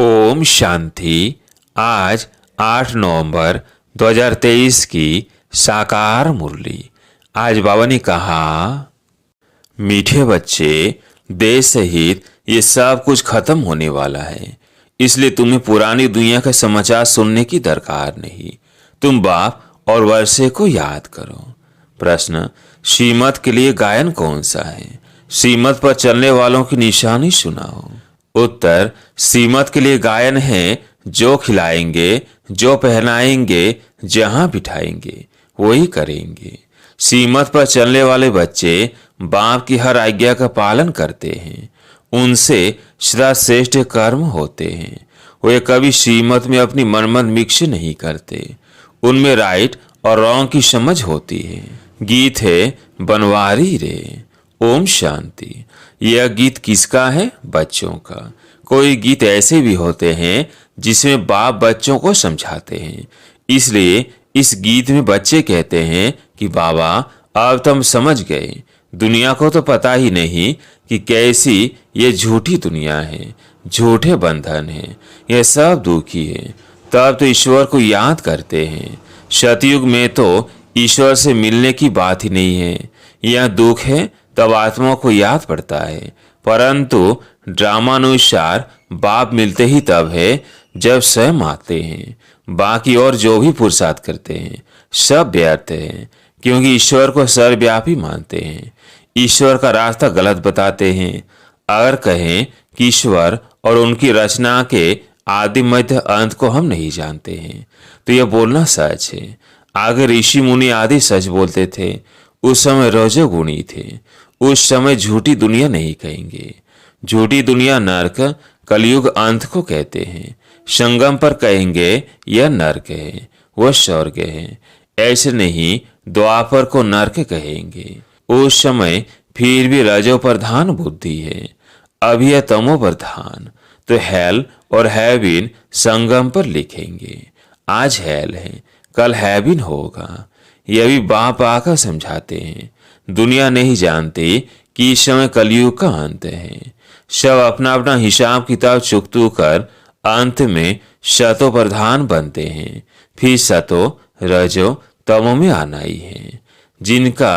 ओम शांति। आज 8 नवंबर 2023 की साकार मुरली। आज बाबा ने कहा, मीठे बच्चे, देश सहित ये सब कुछ खत्म होने वाला है, इसलिए तुम्हें पुरानी दुनिया का समाचार सुनने की दरकार नहीं। तुम बाप और वर्षे को याद करो। प्रश्न, श्रीमत के लिए गायन कौन सा है? श्रीमत पर चलने वालों की निशानी सुनाओ। उत्तर, श्रीमत के लिए गायन है जो खिलाएंगे, जो पहनाएंगे, जहां बिठाएंगे वही करेंगे। श्रीमत पर चलने वाले बच्चे बाप की हर आज्ञा का पालन करते हैं, उनसे श्रेष्ठ कर्म होते हैं। वे कभी श्रीमत में अपनी मनमत मिक्स नहीं करते, उनमें राइट और रॉन्ग की समझ होती है। गीत है बनवारी रे। ओम शांति। यह गीत किसका है? बच्चों का। कोई गीत ऐसे भी होते हैं जिसमें बाप बच्चों को समझाते हैं, इसलिए इस गीत में बच्चे कहते हैं कि बाबा अब तो हम समझ गए, दुनिया को तो पता ही नहीं कि कैसी ये झूठी दुनिया है, झूठे बंधन है, यह सब दुखी है। तब तो ईश्वर को याद करते हैं। सतयुग में तो ईश्वर से मिलने की बात ही नहीं है। यह दुख है तब आत्मा को याद पड़ता है, परंतु ड्रामानुसार बाप मिलते ही तब है जब स्वयं आते हैं। बाकी और जो भी पुरुषार्थ करते हैं सब व्यर्थ है, क्योंकि ईश्वर को सर्वव्यापी मानते हैं। ईश्वर का रास्ता गलत बताते हैं। अगर कहें कि ईश्वर और उनकी रचना के आदि मध्य अंत को हम नहीं जानते हैं तो यह बोलना सच है। आगे ऋषि मुनि आदि सच बोलते थे। उस समय रजोगुणी थे। उस समय झूठी दुनिया नहीं कहेंगे। झूठी दुनिया नरक कलयुग अंत को कहते हैं। संगम पर कहेंगे यह नरक है, वह स्वर्ग है। ऐसे नहीं द्वापर को नरक कहेंगे। उस समय फिर भी रजो प्रधान बुद्धि है, अब यह तमो प्रधान। तो हेल और हेविन संगम पर लिखेंगे। आज हेल है, कल हेविन होगा। यह भी बाप आकर समझाते हैं। दुनिया नहीं जानती कि इस समय कलयुग का अंत है। सब अपना अपना हिसाब किताब चुकतू कर अंत में शतो प्रधान बनते हैं। फिर सतो रजो तमो में आना ही है। जिनका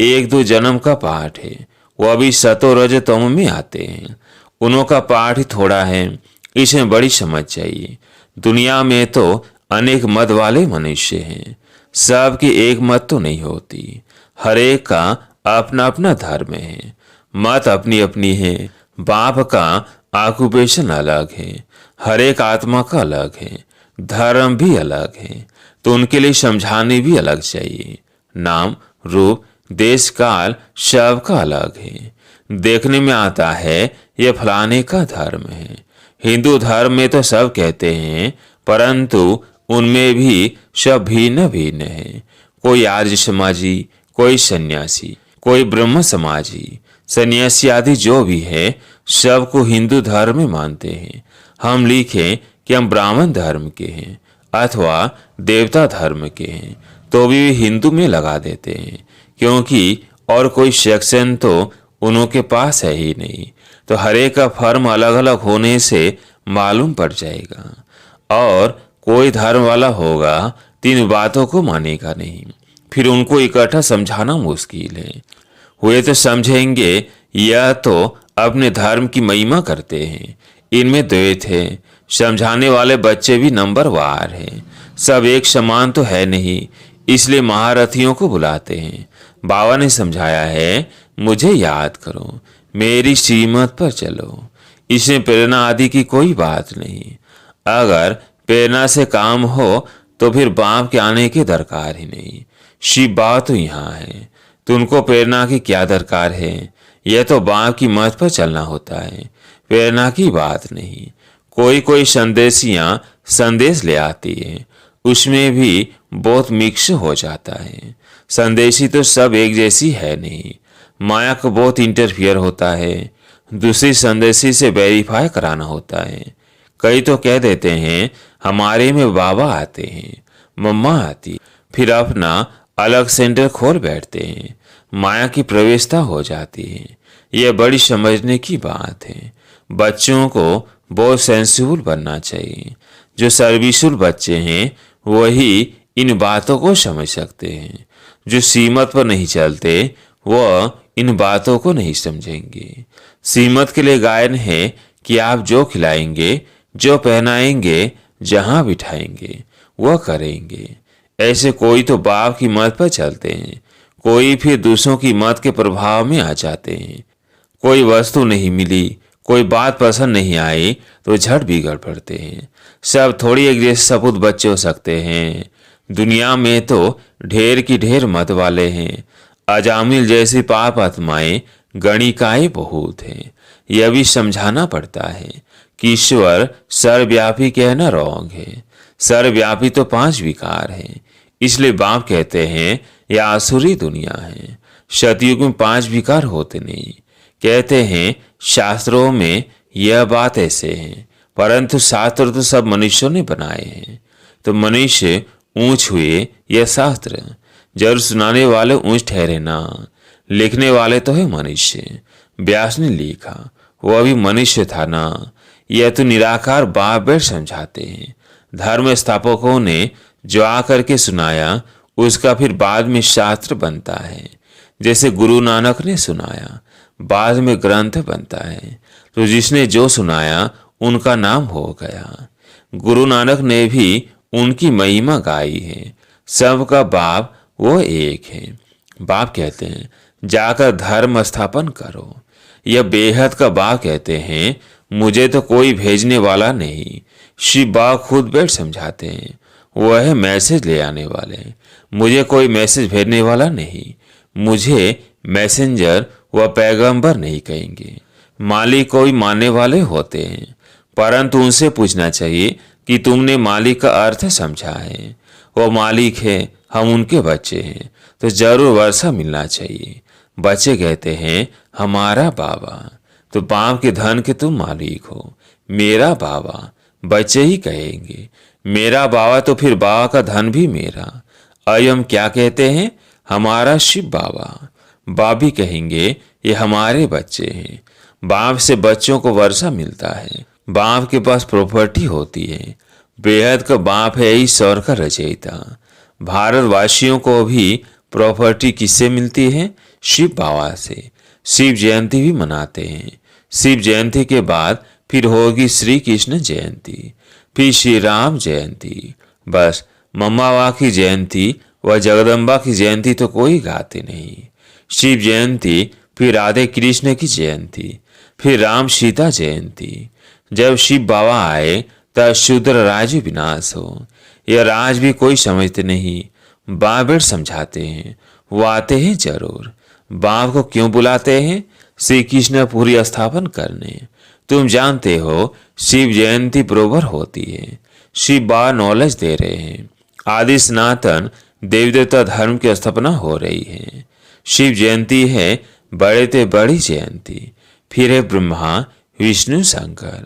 1-2 जन्म का पाठ है वह अभी सतो रजो तमो में आते हैं। उन्हों का पाठ ही थोड़ा है, इसमें बड़ी समझ चाहिए। दुनिया में तो अनेक मत वाले मनुष्य हैं, सबकी एक मत तो नहीं होती। हर एक का अपना अपना धर्म है, मत अपनी अपनी है। बाप का ऑक्यूपेशन अलग है, हर एक आत्मा का अलग है, धर्म भी अलग है, तो उनके लिए समझाने भी अलग चाहिए। नाम रूप देश काल सब का अलग है। देखने में आता है यह फलाने का धर्म है। हिंदू धर्म में तो सब कहते हैं, परंतु उनमें भी सब भिन्न भिन्न है। कोई आर्य समाजी, कोई सन्यासी, कोई ब्रह्म समाजी। सन्यासी आदि जो भी है सबको हिंदू धर्म में मानते हैं। हम लिखें कि हम ब्राह्मण धर्म के हैं अथवा देवता धर्म के हैं तो भी हिंदू में लगा देते हैं, क्योंकि और कोई सेक्शन तो उनके पास है ही नहीं। तो हरेक का फर्म अलग अलग होने से मालूम पड़ जाएगा। और कोई धर्म वाला होगा 3 बातों को मानेगा नहीं, फिर उनको इकट्ठा समझाना मुश्किल है। वे तो समझेंगे यह तो अपने धर्म की महिमा करते हैं, इनमें द्वैत है। समझाने वाले बच्चे भी नंबरवार हैं, सब एक समान तो है नहीं, इसलिए महारथियों को बुलाते हैं। बाबा ने समझाया है, मुझे याद करो, मेरी श्रीमत पर चलो। इसमें प्रेरणा आदि की कोई बात नहीं। अगर प्रेरणा से काम हो तो फिर बाप के आने की दरकार ही नहीं। शिव बाबा तो यहाँ है, तो उनको प्रेरणा की क्या दरकार है? यह तो बाप की मत पर चलना होता है, प्रेरणा की बात नहीं। कोई कोई संदेशियां संदेश ले आती है, उसमें भी बहुत मिक्स हो जाता है। संदेशी तो सब एक जैसी है नहीं, माया को बहुत इंटरफियर होता है। दूसरी संदेशी से वेरीफाई कराना होता है। कई तो कह देते हैं हमारे में बाबा आते हैं, मम्मा आती, फिर अपना अलग सेंटर खोल बैठते हैं। माया की प्रवेशता हो जाती है। यह बड़ी समझने की बात है। बच्चों को वो सेंसिबल बनना चाहिए। जो सर्विसफुल बच्चे हैं वही इन बातों को समझ सकते हैं। जो सीमत पर नहीं चलते वह इन बातों को नहीं समझेंगे। सीमत के लिए गायन है कि आप जो खिलाएंगे, जो पहनाएंगे, जहां बिठाएंगे वह करेंगे। ऐसे कोई तो बाप की मत पर चलते हैं, कोई फिर दूसरों की मत के प्रभाव में आ जाते हैं। कोई वस्तु नहीं मिली, कोई बात पसंद नहीं आई तो झट बिगड़ पड़ते हैं। सब थोड़ी एक जैसे सपूत बच्चे हो सकते हैं। दुनिया में तो ढेर की ढेर मत वाले हैं। अजामिल जैसी पाप आत्माएं गणिकाएं बहुत हैं। यह भी समझाना पड़ता है कि ईश्वर सर्वव्यापी कहना रॉन्ग है। सर्वव्यापी तो 5 विकार हैं। इसलिए बाप कहते हैं यह आसुरी दुनिया है। सतयुग में 5 विकार होते नहीं। कहते हैं शास्त्रों में यह बात ऐसे है, परंतु शास्त्र तो सब मनुष्यों ने बनाए हैं। तो मनुष्य ऊंच हुए यह शास्त्र। जरूर सुनाने वाले ऊंच ठहरे ना, लिखने वाले तो है मनुष्य। व्यास ने लिखा वह भी मनुष्य था ना। यह तो निराकार बाप बैठ समझाते हैं। धर्म स्थापकों ने जो आकर के सुनाया उसका फिर बाद में शास्त्र बनता है। जैसे गुरु नानक ने सुनाया, बाद में ग्रंथ बनता है। तो जिसने जो सुनाया उनका नाम हो गया। गुरु नानक ने भी उनकी महिमा गाई है। सबका बाप वो एक है। बाप कहते हैं जाकर धर्म स्थापन करो। यह बेहद का बाप कहते हैं मुझे तो कोई भेजने वाला नहीं। शिव बाप खुद बैठ समझाते हैं वह है मैसेज ले आने वाले। मुझे कोई मैसेज भेजने वाला नहीं। मुझे मैसेंजर व पैगंबर नहीं कहेंगे। मालिक को भी मानने वाले होते हैं, परंतु उनसे पूछना चाहिए कि तुमने मालिक का अर्थ समझा है। वो मालिक है, हम उनके बच्चे हैं, तो जरूर वर्षा मिलना चाहिए। बच्चे कहते हैं हमारा बाबा, तो बाप के धन के तुम मालिक हो। मेरा बाबा, बच्चे ही कहेंगे मेरा बाबा, तो फिर बाबा का धन भी मेरा। अयम क्या कहते हैं हमारा शिव बाबा। बाप भी कहेंगे ये हमारे बच्चे हैं। बाप से बच्चों को वर्षा मिलता है। बाप के पास प्रॉपर्टी होती है। बेहद का बाप है ईश्वर का रचयिता। भारतवासियों को भी प्रॉपर्टी किससे मिलती है? शिव बाबा से। शिव जयंती भी मनाते हैं। शिव जयंती के बाद फिर होगी श्री कृष्ण जयंती, फिर श्री राम जयंती। बस मम्मावा की जयंती व जगदम्बा की जयंती तो कोई गाते नहीं। शिव जयंती, फिर राधे कृष्ण की जयंती, फिर राम सीता जयंती। जब शिव बाबा आए तब शूद्र राज विनाश हो। यह राज भी कोई समझते नहीं। बाबेट समझाते हैं वो आते हैं जरूर। बाप को क्यों बुलाते हैं? श्री कृष्ण पूरी स्थापन करने। तुम जानते हो शिव जयंती बरोबर होती है। शिव बाबा नॉलेज दे रहे हैं। आदि सनातन देवी देवता धर्म की स्थापना हो रही है। शिव जयंती है बड़े ते बड़ी जयंती। फिर है ब्रह्मा विष्णु शंकर।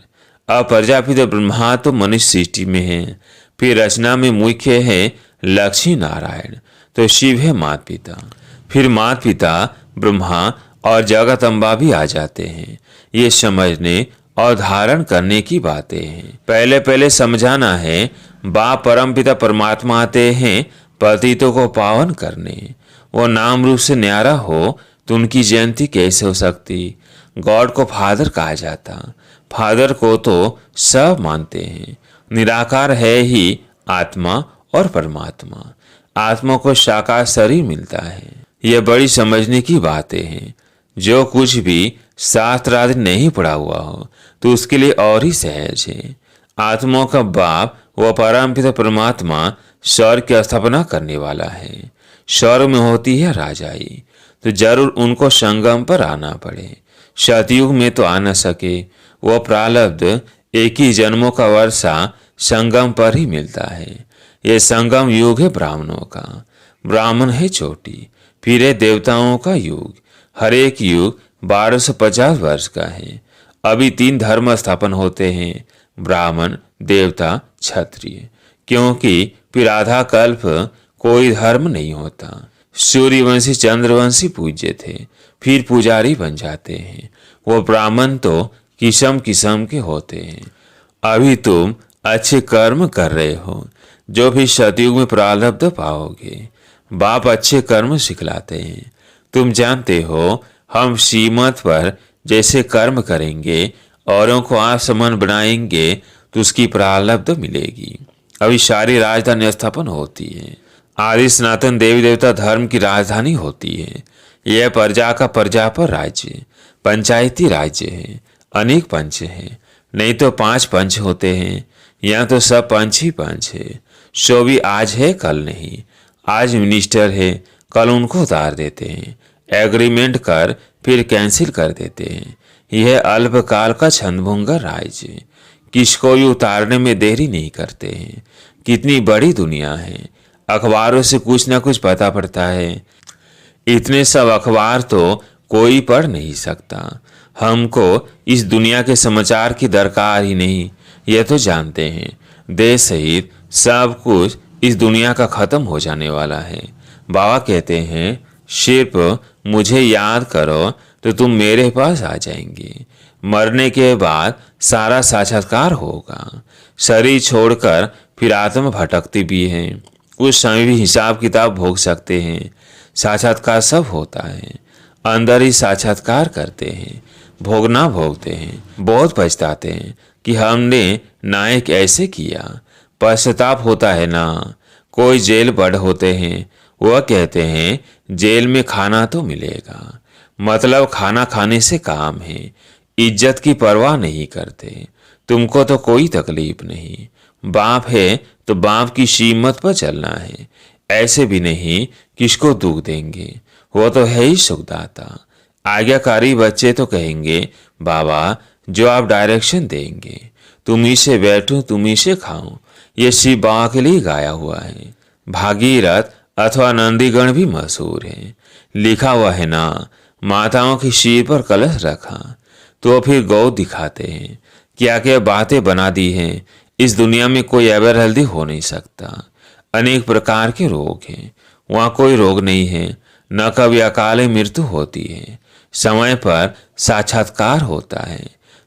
अब प्रजापिता ब्रह्मा तो मनुष्य सृष्टि में है। फिर रचना में मुख्य है लक्ष्मी नारायण, तो शिव है माता पिता। फिर माता पिता ब्रह्मा और जगत अम्बा भी आ जाते हैं। ये समझने और धारण करने की बातें हैं। पहले पहले समझाना है बाप परम पिता परमात्मा आते हैं पतितों को पावन करने। वो नाम रूप से न्यारा हो तो उनकी जयंती कैसे हो सकती? गॉड को फादर कहा जाता। फादर को तो सब मानते हैं। निराकार है ही आत्मा और परमात्मा। आत्मा को साकार शरीर मिलता है। यह बड़ी समझने की बातें हैं। जो कुछ भी शास्त्र आदि नहीं पढ़ा हुआ हो तो उसके लिए और ही सहज है। आत्मा का बाप वह परमपिता परमात्मा स्वर्ग की स्थापना करने वाला है। स्वर्ग में होती है राजाई, तो जरूर उनको संगम पर आना पड़े। सतयुग में तो आ न सके। वह प्रारब्ध एक ही जन्मों का वर्षा संगम पर ही मिलता है। यह संगम युग है ब्राह्मणों का। ब्राह्मण है चोटी, फिर है देवताओं का युग। हर एक युग 1250 वर्ष का है। अभी 3 धर्म स्थापन होते हैं, ब्राह्मण, देवता, क्षत्रिय। क्योंकि फिर आधा कल्प कोई धर्म नहीं होता। सूर्यवंशी चंद्रवंशी पूज्य थे, फिर पुजारी बन जाते हैं। वो ब्राह्मण तो किस्म किस्म के होते हैं। अभी तुम अच्छे कर्म कर रहे हो, जो भी सतयुग में प्रारब्ध पाओगे। बाप अच्छे कर्म सिखलाते हैं। तुम जानते हो, हम श्रीमत पर जैसे कर्म करेंगे, औरों को आसमान बनाएंगे, तो उसकी प्रारब्ध मिलेगी। अभी सारी राजधानी स्थापन होती है। आदि सनातन देवी देवता धर्म की राजधानी होती है। यह प्रजा का प्रजा पर राज्य, पंचायती राज्य है। अनेक पंच हैं, नहीं तो 5 पंच होते हैं। यहाँ तो सब पंच ही पंच है। सो भी आज है कल नहीं। आज मिनिस्टर है, कल उनको उतार देते हैं। एग्रीमेंट कर फिर कैंसिल कर देते हैं। यह अल्पकाल का छंदभंगा राज्य, किसको भी उतारने में देरी नहीं करते हैं। कितनी बड़ी दुनिया है, अखबारों से कुछ ना कुछ पता पड़ता है। इतने सब अखबार तो कोई पढ़ नहीं सकता। हमको इस दुनिया के समाचार की दरकार ही नहीं। ये तो जानते हैं, देश सहित सब कुछ इस दुनिया का खत्म हो जाने वाला है। बाबा कहते हैं, सिर्फ मुझे याद करो तो तुम मेरे पास आ जाएंगे। मरने के बाद सारा साक्षात्कार होगा। शरीर छोड़कर फिर आत्मा भटकती भी है। कुछ समय भी हिसाब किताब भोग सकते हैं। साक्षात्कार सब होता है, अंदर ही साक्षात्कार करते हैं। भोगना भोगते हैं, बहुत पछताते हैं कि हमने नायक ऐसे किया। पश्चाताप होता है ना। कोई जेल बड़ होते हैं, वह कहते हैं जेल में खाना तो मिलेगा, मतलब खाना खाने से काम है। इज्जत की परवाह नहीं करते। तुमको तो कोई तकलीफ नहीं। बाप है तो बाप की शीमत पर चलना है। ऐसे भी नहीं किसको दुख देंगे, वो तो है ही सुखदाता। आज्ञाकारी बच्चे तो कहेंगे, बाबा जो आप डायरेक्शन देंगे, तुम ही से बैठो, तुम ही से खाओ। ये शिव बाबा के लिए गाया हुआ है। भागीरथ अथवा नंदीगण भी मशहूर है। लिखा हुआ है ना, माताओं के सिर पर कलश रखा तो फिर गौ दिखाते हैं। क्या क्या बातें बना दी हैं। इस दुनिया में कोई एवर हेल्दी हो नहीं सकता। अनेक प्रकार के रोग हैं, वहाँ कोई रोग नहीं है। न कभी अकाले मृत्यु होती है, समय पर साक्षात्कार होता है।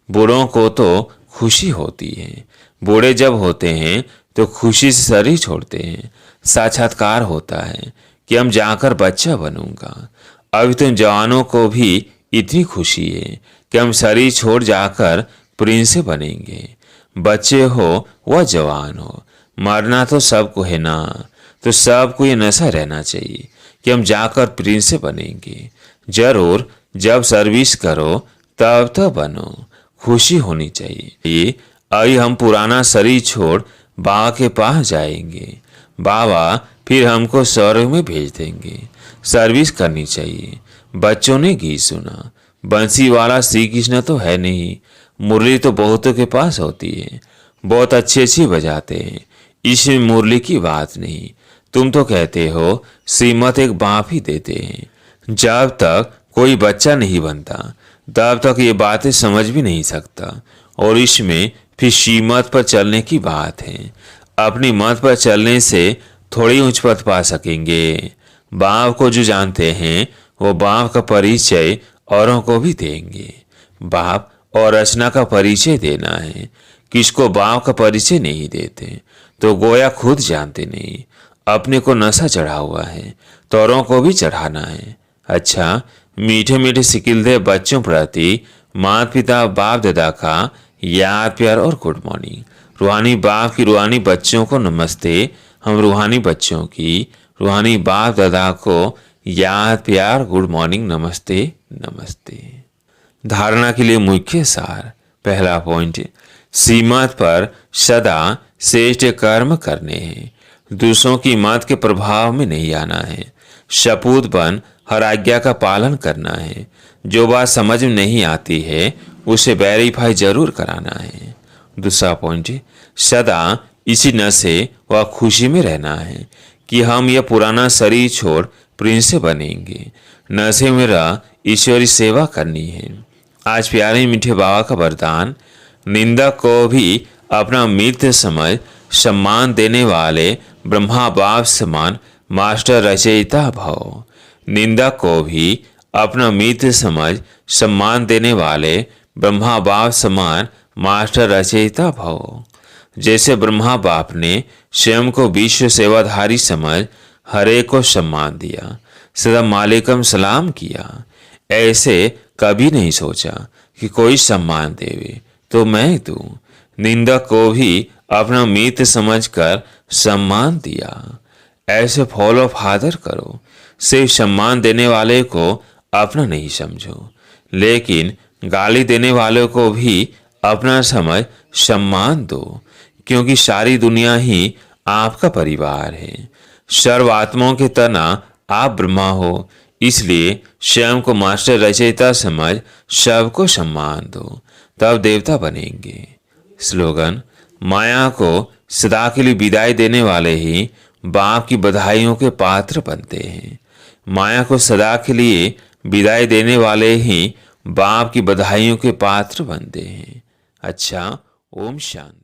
बूढ़ों को तो खुशी होती है। बूढ़े जब होते हैं तो खुशी से शरीर छोड़ते हैं। साक्षात्कार होता है कि हम जाकर बच्चा बनूंगा। अभी तो जवानों को भी इतनी खुशी है कि हम शरीर छोड़ जाकर प्रिंस बनेंगे। बच्चे हो व जवान हो, मरना तो सबको है ना। तो सबको ये नशा रहना चाहिए कि हम जाकर प्रिंस बनेंगे। जरूर जब सर्विस करो तब तो बनो। खुशी होनी चाहिए। अभी हम पुराना शरीर छोड़ बाबा के पास जाएंगे। बाबा फिर हमको स्वर्ग में भेज देंगे। सर्विस करनी चाहिए। बच्चों ने गीत सुना, बंसी वाला श्री कृष्ण तो है नहीं। मुरली तो बहुतों के पास होती है, बहुत अच्छी अच्छी बजाते हैं। इसमें मुरली की बात नहीं। तुम तो कहते हो श्रीमत एक बाप ही देते हैं। जब तक कोई बच्चा नहीं बनता तब तक ये बातें समझ भी नहीं सकता। और इसमें फिर श्रीमत पर चलने की बात है। अपनी मत पर चलने से थोड़ी उच्च पद पा सकेंगे। बाप को जो जानते हैं वो बाप का परिचय औरों को भी देंगे। बाप और रचना का परिचय देना है। किसको बाप का परिचय नहीं देते तो गोया खुद जानते नहीं। अपने को नशा चढ़ा हुआ है तो औरों को भी चढ़ाना है। अच्छा, मीठे मीठे सिकिलदे बच्चों प्रति माता पिता बाप दादा का याद प्यार और गुड मॉर्निंग। रूहानी बाप की रूहानी बच्चों को नमस्ते। हम रूहानी बच्चों की रूहानी बाप दादा को याद प्यार गुड मॉर्निंग नमस्ते नमस्ते। धारणा के लिए मुख्य सार। पहला पॉइंट, सीमत पर सदा श्रेष्ठ कर्म करने हैं। दूसरों की मत के प्रभाव में नहीं आना है। शपूत बन हर आज्ञा का पालन करना है। जो बात समझ में नहीं आती है उसे वेरीफाई जरूर कराना है। दूसरा पॉइंट, सदा इसी नशे व खुशी में रहना है कि हम यह पुराना शरीर छोड़ प्रिंस बनेंगे। नशे में रह ईश्वरी सेवा करनी है। आज प्यारे मीठे बाबा का वरदान, निंदक को भी अपना मित्र समझ सम्मान देने वाले ब्रह्मा बाप समान मास्टर रचयिता भव। निंदक को भी अपना मित्र समझ सम्मान देने वाले ब्रह्मा बाप समान मास्टर रचयिता भव। जैसे ब्रह्मा बाप ने स्वयं को विश्व सेवाधारी समझ हरे को सम्मान दिया, सदा मालिकम सलाम किया, ऐसे कभी नहीं सोचा कि कोई सम्मान देवे तो मैं दूं। निंदक को भी अपना मित्र समझकर सम्मान दिया। ऐसे फॉलो फादर करो। सिर्फ सम्मान देने वाले को अपना नहीं समझो, लेकिन गाली देने वाले को भी अपना समझ सम्मान दो, क्योंकि सारी दुनिया ही आपका परिवार है। सर्व आत्माओं के तना आप ब्रह्मा हो, इसलिए स्वयं को मास्टर रचयिता समझ सबको सम्मान दो, तब देवता बनेंगे। स्लोगन: माया को सदा के लिए विदाई देने वाले ही बाप की बधाइयों के पात्र बनते हैं। माया को सदा के लिए विदाई देने वाले ही बाप की बधाइयों के पात्र बनते हैं। अच्छा, ओम शांति।